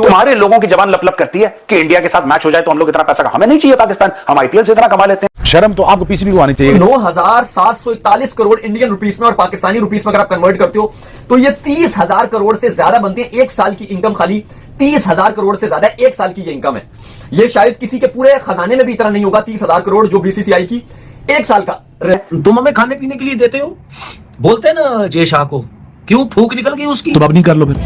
तुम्हारे लोगों की जबान लप लप करती है कि इंडिया के साथ मैच हो जाए तो हम लोग इतना पैसा हमें नहीं चाहिए पाकिस्तान, हम आईपीएल से इतना कमा लेते हैं। शर्म तो आपको पीसीबी को आनी चाहिए। 9,741 करोड़ इंडियन रुपीस में और पाकिस्तानी रुपीस में अगर आप कन्वर्ट करते हो तो ये 30,000 करोड़ से ज्यादा बनती है। एक साल की इनकम खाली 30,000 करोड़ से ज्यादा एक साल की ये इनकम है। ये शायद किसी के पूरे खजाने में भी इतना नहीं होगा 30,000 करोड़ जो बीसीसीआई की एक साल का। तुम हमें खाने पीने के लिए देते हो, बोलते हैं ना जय शाह को, क्यों फूक निकल गई उसकी। तुम अपनी कर लो, फिर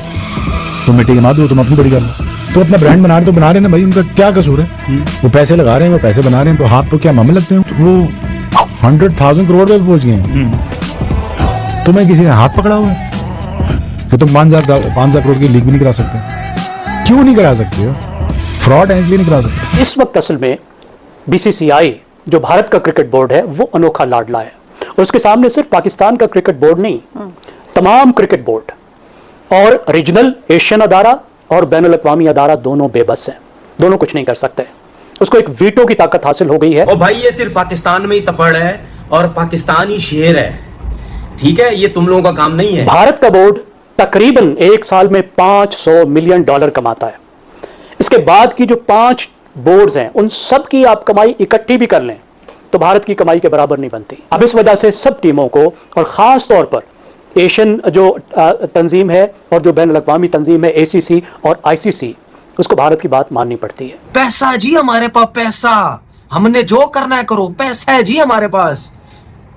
तुम मिट्टी के मार दो, तुम अपनी बड़ी कर लो। तो अपना ब्रांड बना रहे तो बना रहे ना भाई, उनका क्या कसूर है। वो पैसे लगा रहे हैं, वो पैसे बना रहे हैं, तो हाथ तो क्या मामले लगते हैं। वो 100,000 करोड़ पे पहुंच गए हैं। तुम्हें किसी ने हाथ पकड़ा हुआ है कि तुम 5,000 करोड़ की लीग भी नहीं करा सकते। क्यों नहीं करा सकते हो? फ्रॉड है इसलिए नहीं करा सकते। इस वक्त असल में बीसीसीआई जो भारत का क्रिकेट बोर्ड है वो अनोखा लाडला है, और उसके सामने सिर्फ पाकिस्तान का क्रिकेट बोर्ड नहीं, तमाम क्रिकेट बोर्ड और रीजनल एशियन अदारा और बैनुल अक़वामी अदारा दोनों बेबस हैं, दोनों कुछ नहीं कर सकते। उसको एक वीटो की ताकत हासिल हो गई है। और भाई ये सिर्फ पाकिस्तान में ही तपड़ है और पाकिस्तान ही शेर है, ठीक है, ये तुम लोगों का काम नहीं है। भारत का बोर्ड तकरीबन एक साल में $500 मिलियन कमाता है। इसके बाद की जो 5 बोर्ड्स हैं उन सब की आप कमाई इकट्ठी भी कर लें तो भारत की कमाई के बराबर नहीं बनती। अब इस वजह से सब टीमों को, और खास तौर पर एशियन जो तंजीम है और जो बैनुल अक़वामी तंजीम है एसीसी और आईसीसी, उसको भारत की बात माननी पड़ती है। पैसा जी हमारे पास, पैसा, हमने जो करना है करो, पैसा है जी हमारे पास।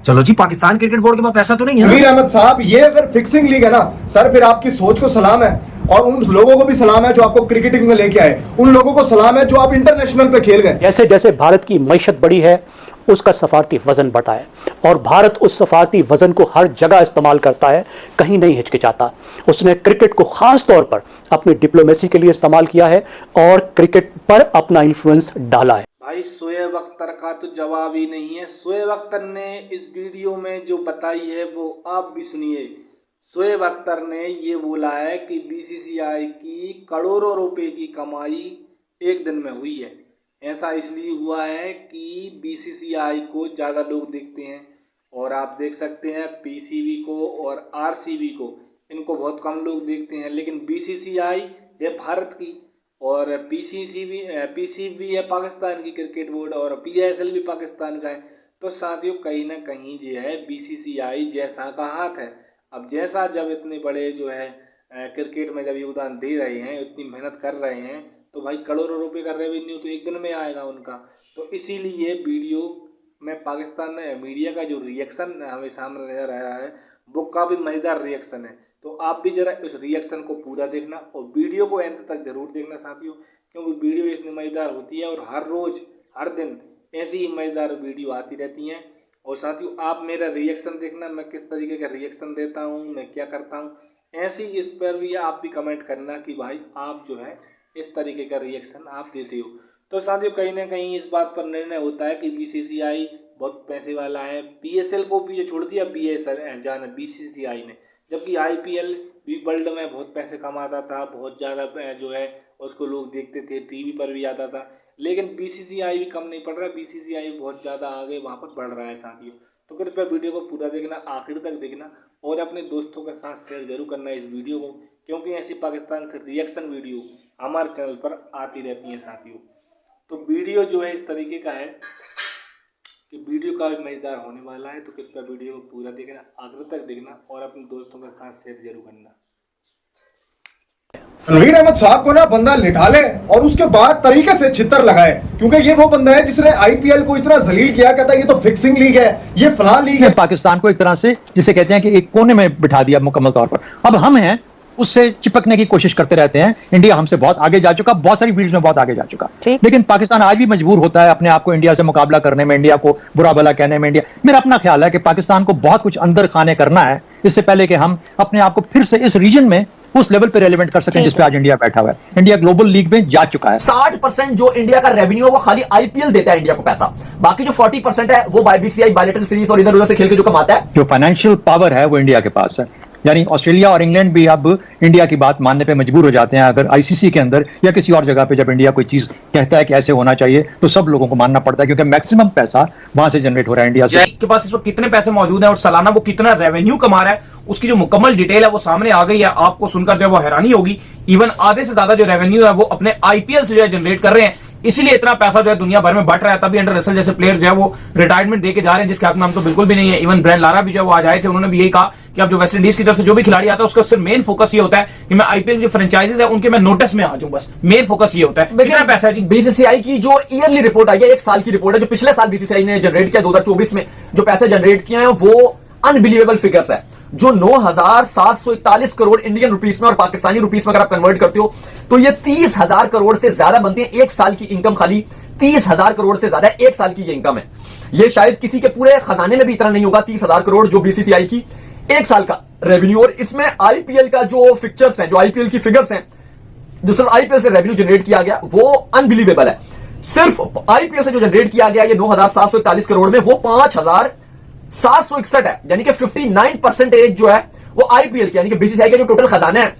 चलो जी, पाकिस्तान क्रिकेट बोर्ड के पास पैसा तो नहीं है। मीर अहमद साहब, ये अगर फिक्सिंग लीग है ना सर, फिर आपकी सोच को सलाम है, और उन लोगों को भी सलाम है जो आपको क्रिकेटिंग में लेके आए, उन लोगों को सलाम है जो आप इंटरनेशनल पे खेल गए। जैसे जैसे भारत की मईशत बढ़ी है उसका सफारती वजन बढ़ा है, और भारत उस सफारती वजन को हर जगह इस्तेमाल करता है, कहीं नहीं हिचकिचाता। उसने क्रिकेट को खास तौर पर अपनी डिप्लोमेसी के लिए इस्तेमाल किया है और क्रिकेट पर अपना इन्फ्लुएंस डाला है। भाई शोएब अख्तर का तो जवाब ही नहीं है। शोएब अख्तर ने इस वीडियो में जो बताई है वो आप भी सुनिए। शोएब अख्तर ने ये बोला है कि बीसीसीआई की करोड़ों रुपए की कमाई एक दिन में हुई है। ऐसा इसलिए हुआ है कि बीसीसीआई को ज़्यादा लोग देखते हैं, और आप देख सकते हैं पीसीबी को और आरसीबी को, इनको बहुत कम लोग देखते हैं। लेकिन बीसीसीआई है भारत की, और पीसीबी है पाकिस्तान की क्रिकेट बोर्ड, और पीएसएल भी पाकिस्तान का है। तो साथियों कहीं ना कहीं जो है बीसीसीआई जैसा का हाथ है। अब जैसा जब इतने बड़े जो है क्रिकेट में जब योगदान दे रहे हैं, इतनी मेहनत कर रहे हैं, तो भाई करोड़ों रुपए का रेवेन्यू तो एक दिन में आएगा उनका। तो इसीलिए वीडियो में पाकिस्तान मीडिया का जो रिएक्शन हमें सामने नजर आया है वो काफ़ी मज़ेदार रिएक्शन है। तो आप भी ज़रा उस रिएक्शन को पूरा देखना और वीडियो को अंत तक जरूर देखना साथियों, क्योंकि वीडियो इतनी मज़ेदार होती है और हर रोज़ हर दिन ऐसी ही मज़ेदार वीडियो आती रहती हैं। और साथियों आप मेरा रिएक्शन देखना, मैं किस तरीके का रिएक्शन देता हूँ, मैं क्या करता हूँ, ऐसी इस पर भी आप भी कमेंट करना कि भाई आप जो है इस तरीके का रिएक्शन आप देते हो। तो साथियों कहीं ना कहीं इस बात पर निर्णय होता है कि बीसीसीआई बहुत पैसे वाला है। पीएसएल को पीछे छोड़ दिया बीसीसीआई ने, जबकि आईपीएल भी वर्ल्ड में बहुत पैसे कमाता था, बहुत ज़्यादा जो है उसको लोग देखते थे, टीवी पर भी आता था। लेकिन बीसीसीआई भी कम नहीं पड़ रहा, बीसीसीआई बहुत ज़्यादा आगे वहाँ पर बढ़ रहा है साथियों। तो कृपया वीडियो को पूरा देखना, आखिर तक देखना, और अपने दोस्तों के साथ शेयर जरूर करना इस वीडियो को, क्योंकि ऐसी पाकिस्तान से रिएक्शन वीडियो हमारे चैनल पर आती रहती हैं साथियों। तो वीडियो जो है इस तरीके का है कि वीडियो काफी मजेदार होने वाला है। तो कृपया वीडियो को पूरा देखना, आखिर तक देखना, और अपने दोस्तों के साथ शेयर जरूर करना। मीर अहमद साहब को ना बंदा लिटा ले और उसके बाद तरीके से छितर लगाए, क्योंकि ये वो बंदा है जिसने आईपीएल को इतना जलील किया, कहता है ये तो फिक्सिंग लीग है, ये फलां लीग है। पाकिस्तान को एक तरह से जिसे कहते हैं कि एक कोने में बिठा दिया मुकम्मल तौर पर। अब हम हैं उससे चिपकने की कोशिश करते रहते हैं। इंडिया हमसे बहुत आगे जा चुका, बहुत सारी फील्ड्स में बहुत आगे जा चुका, लेकिन पाकिस्तान आज भी मजबूर होता है अपने आप को इंडिया से मुकाबला करने में, इंडिया को बुरा भला कहने में। मेरा अपना ख्याल है कि पाकिस्तान को बहुत कुछ अंदर खाने करना है इससे पहले कि हम अपने आप को फिर से इस रीजन में उस लेवल पे रेलेवेंट कर सकें जिस पे आज इंडिया बैठा हुआ है। इंडिया ग्लोबल लीग में जा चुका है। 60% जो इंडिया का रेवेन्यू है वो खाली आईपीएल देता है इंडिया को पैसा, बाकी जो 40% है वो बीसीसीआई बायलैटरल सीरीज और इधर उधर से खेल के जो कमाता है। जो फाइनेंशियल पावर है वो इंडिया के पास है। यानी ऑस्ट्रेलिया और इंग्लैंड भी अब इंडिया की बात मानने पे मजबूर हो जाते हैं। अगर आईसीसी के अंदर या किसी और जगह पे जब इंडिया कोई चीज कहता है कि ऐसे होना चाहिए तो सब लोगों को मानना पड़ता है, क्योंकि मैक्सिमम पैसा वहां से जनरेट हो रहा है इंडिया से। के पास इस वक्त कितने पैसे मौजूद हैं और सालाना वो कितना रेवेन्यू कमा रहा है, उसकी जो मुकम्मल डिटेल है वो सामने आ गई है। आपको सुनकर जो वो हैरानी होगी, इवन आधे से ज्यादा जो रेवेन्यू है वो अपने आईपीएल से जो है जनरेट कर रहे हैं, इसीलिए इतना पैसा जो है दुनिया भर में बट रहा है। तभी अंडर रसल जैसे प्लेयर जो है वो रिटायरमेंट देके जा रहे हैं, जिसके हाथ में हम तो बिल्कुल भी नहीं है। इवन ब्रायन लारा भी जो है वो आज आए थे, उन्होंने भी यही कहा कि अब जो वेस्ट इंडीज की तरफ से जो भी खिलाड़ी आता है उसका सिर्फ मेन फोकस ये होता है कि मैं आईपीएल की फ्रेंचाइजीज है उनके मैं नोटिस में आ जाऊं, बस मेन फोकस ये होता है। कितना पैसा है जी? बीसीसीआई की जो ईयरली रिपोर्ट आई है, एक साल की रिपोर्ट है, जो पिछले साल बीसीसीआई ने जनरेट किया 2024 में जो पैसे जनरेट किए हैं वो अनबिलीवेबल फिगर्स है। जो 9,741 करोड़ इंडियन रुपीस में और पाकिस्तानी रुपीस में अगर आप कन्वर्ट करते हो तो ये 30,000 करोड़ से ज्यादा बनती है। एक साल की इनकम खाली 30,000 करोड़ से ज्यादा एक साल की ये इनकम है। ये शायद किसी के पूरे खजाने में भी इतना नहीं होगा 30,000 करोड़ जो बीसीसीआई की एक साल का रेवेन्यू। और इसमें आईपीएल का जो फिक्चर्स हैं, जो आईपीएल की फिगर्स हैं, जो सिर्फ आईपीएल से रेवेन्यू जनरेट किया गया वो अनबिलीवेबल है। सिर्फ आईपीएल से जो जनरेट किया गया ये 9,741 करोड़ में वो 5,761 है, यानी कि 59% जो है वो आईपीएल की, यानी कि बीसीसीआई का जो टोटल खजाना है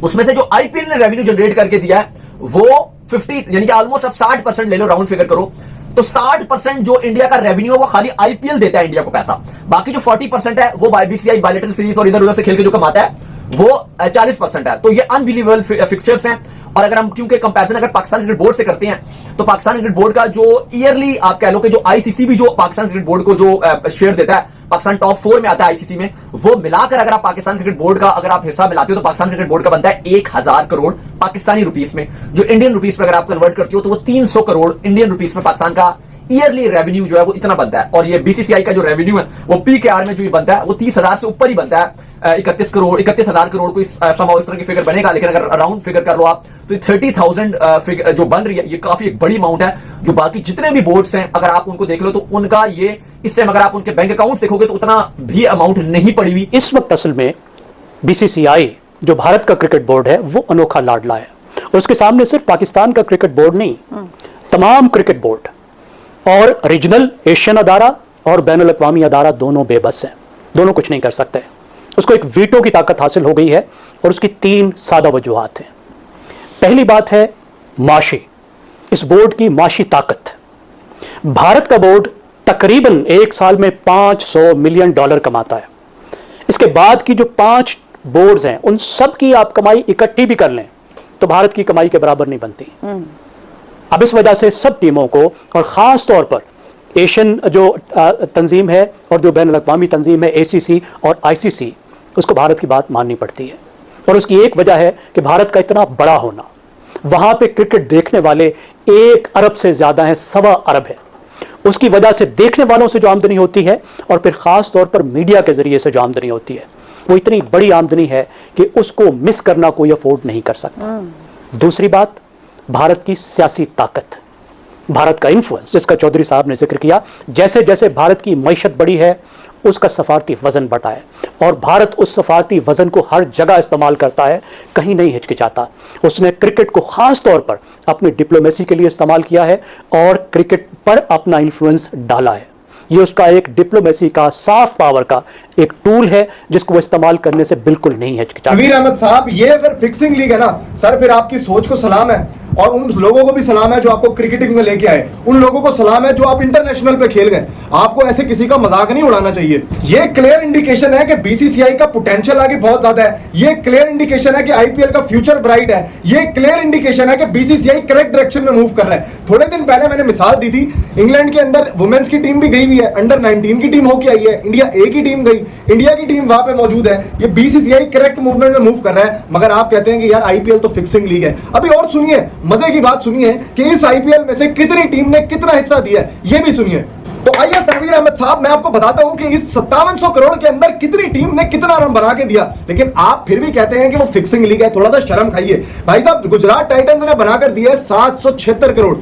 उसमें से जो आईपीएल ने रेवेन्यू जनरेट करके दिया है वो 50, यानी कि ऑलमोस्ट अब 60% ले लो, राउंड फिगर करो तो 60% जो इंडिया का रेवेन्यू है वो खाली आईपीएल देता है इंडिया को पैसा। बाकी जो 40% है वो बीसीसीआई बायलैटरल सीरीज और इधर उधर से खेल के जो कमाता है वो 40% है। तो ये अनबिलीवेबल फिक्चर्स हैं। और अगर हम क्योंकि कंपैरिजन अगर पाकिस्तान क्रिकेट बोर्ड से करते हैं तो पाकिस्तान क्रिकेट बोर्ड का जो ईयरली आप कह लो कि जो आईसीसी भी जो पाकिस्तान क्रिकेट बोर्ड को जो शेयर देता है, पाकिस्तान टॉप 4 में आता है आईसीसी में, वो मिलाकर अगर आप पाकिस्तान क्रिकेट बोर्ड का अगर आप हिस्सा मिलाते हो तो पाकिस्तान क्रिकेट बोर्ड का बनता है 1,000 करोड़ पाकिस्तानी रुपीस में। जो इंडियन रुपीस में अगर आप कन्वर्ट करते हो तो वो 300 करोड़ इंडियन रुपीस में पाकिस्तान का ईयरली रेवेन्यू जो है वो इतना बनता है। और ये बीसीसीआई का जो रेवेन्यू है वो पीकेआर में जो ये बनता है वो 30,000 से ऊपर ही बनता है। 31,000 करोड़ को इस तरह की फिगर बनेगा, लेकिन अगर राउंड फिगर कर लो आप तो 30,000 जो बन रही है ये काफी एक बड़ी अमाउंट है। जो बाकी जितने भी बोर्ड्स हैं अगर आप उनको देख लो तो उनका ये इस टाइम अगर आप उनके बैंक अकाउंट देखोगे तो उतना भी अमाउंट नहीं पड़ी हुई। इस वक्त असल में बीसीसीआई जो भारत का क्रिकेट बोर्ड है वो अनोखा लाडला है और उसके सामने सिर्फ पाकिस्तान का क्रिकेट बोर्ड नहीं, तमाम क्रिकेट बोर्ड और रीजनल एशियन अदारा और बैनुल अक़वामी अदारा दोनों बेबस हैं, दोनों कुछ नहीं कर सकते। उसको एक वीटो की ताकत हासिल हो गई है और उसकी 3 सादा वजूहात हैं। पहली बात है माशी, इस बोर्ड की माशी ताकत। भारत का बोर्ड तकरीबन एक साल में $500 मिलियन कमाता है। इसके बाद की जो 5 बोर्ड्स हैं उन सब की आप कमाई इकट्ठी भी कर लें तो भारत की कमाई के बराबर नहीं बनती। अब इस वजह से सब टीमों को और ख़ास तौर पर एशियन जो तंजीम है और जो बैनुल अक़वामी तंजीम है एसीसी और आईसीसी, उसको भारत की बात माननी पड़ती है। और उसकी एक वजह है कि भारत का इतना बड़ा होना, वहाँ पे क्रिकेट देखने वाले 1 अरब से ज़्यादा हैं, 1.25 अरब है। उसकी वजह से देखने वालों से जो आमदनी होती है और फिर ख़ास तौर पर मीडिया के ज़रिए से जो आमदनी होती है वो इतनी बड़ी आमदनी है कि उसको मिस करना कोई अफोर्ड नहीं कर सकता। दूसरी बात, भारत की सियासी ताकत, भारत का इन्फ्लुएंस जिसका चौधरी साहब ने जिक्र किया। जैसे जैसे भारत की मईशत बड़ी है उसका सफारती वजन बढ़ा है और भारत उस सफारती वजन को हर जगह इस्तेमाल करता है, कहीं नहीं हिचकिचाता। उसने क्रिकेट को खास तौर पर अपनी डिप्लोमेसी के लिए इस्तेमाल किया है और क्रिकेट पर अपना इन्फ्लुएंस डाला है। ये उसका एक डिप्लोमेसी का साफ पावर का एक टूल है जिसको वो इस्तेमाल करने से बिल्कुल नहीं हिचकिचाता। नवीर अहमद साहब, ये अगर फिक्सिंग लीग है ना सर, फिर आपकी सोच को सलाम है और उन लोगों को भी सलाम है जो आपको क्रिकेटिंग में लेके आए, उन लोगों को सलाम है जो आप इंटरनेशनल पे खेल गए। आपको ऐसे किसी का मजाक नहीं उड़ाना चाहिए। ये क्लियर इंडिकेशन है कि बीसीसीआई का पोटेंशियल आगे बहुत ज्यादा है। ये क्लियर इंडिकेशन है कि आईपीएल का फ्यूचर ब्राइट है। ये क्लियर इंडिकेशन है कि बीसीसीआई करेक्ट डायरेक्शन में मूव कर रहा है। थोड़े दिन पहले मैंने मिसाल दी थी, इंग्लैंड के अंदर वुमेन्स की टीम भी गई हुई है, अंडर 19 की टीम होके आई है, इंडिया ए की टीम गई, इंडिया की टीम वहां पे मौजूद है। ये बीसीसीआई करेक्ट मूवमेंट में मूव कर रहा है। मगर आप कहते हैं कि यार आईपीएल तो फिक्सिंग लीग है। अभी और सुनिए, मजे की बात सुनिए कि इस आईपीएल में से कितनी टीम ने कितना हिस्सा दिया है, ये भी सुनिए। तो आइए तनवीर अहमद साहब, मैं आपको बताता हूं कि इस 5700 करोड़ के अंदर कितनी टीम ने कितना रन बना के दिया। लेकिन आप फिर भी कहते हैं कि वो फिक्सिंग लीग है। थोड़ा सा शर्म खाइए भाई साहब। गुजरात टाइटंस ने बनाकर दिया 776 करोड़।